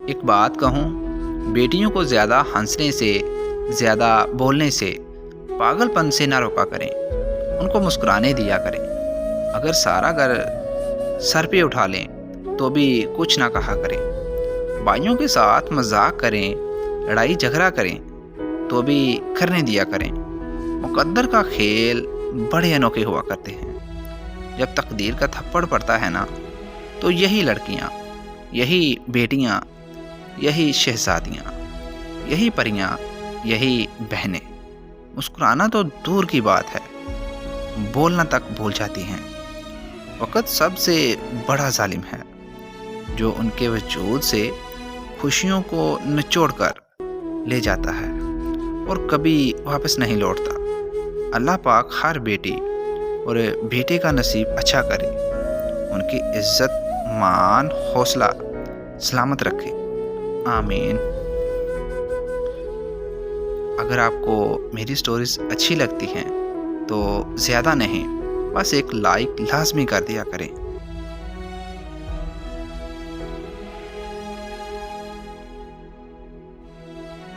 ایک بات کہوں، بیٹیوں کو زیادہ ہنسنے سے، زیادہ بولنے سے، پاگل پن سے نہ روکا کریں، ان کو مسکرانے دیا کریں۔ اگر سارا گھر سر پہ اٹھا لیں تو بھی کچھ نہ کہا کریں۔ بھائیوں کے ساتھ مذاق کریں، لڑائی جھگڑا کریں تو بھی کرنے دیا کریں۔ مقدر کا کھیل بڑے انوکھے ہوا کرتے ہیں۔ جب تقدیر کا تھپڑ پڑتا ہے نا، تو یہی لڑکیاں، یہی بیٹیاں، یہی شہزادیاں، یہی پریاں، یہی بہنیں مسکرانا تو دور کی بات ہے، بولنا تک بھول جاتی ہیں۔ وقت سب سے بڑا ظالم ہے، جو ان کے وجود سے خوشیوں کو نچوڑ کر لے جاتا ہے اور کبھی واپس نہیں لوٹتا۔ اللہ پاک ہر بیٹی اور بیٹے کا نصیب اچھا کرے، ان کی عزت، مان، حوصلہ سلامت رکھے، آمین۔ اگر آپ کو میری سٹوریز اچھی لگتی ہیں تو زیادہ نہیں، بس ایک لائک لازمی کر دیا کریں۔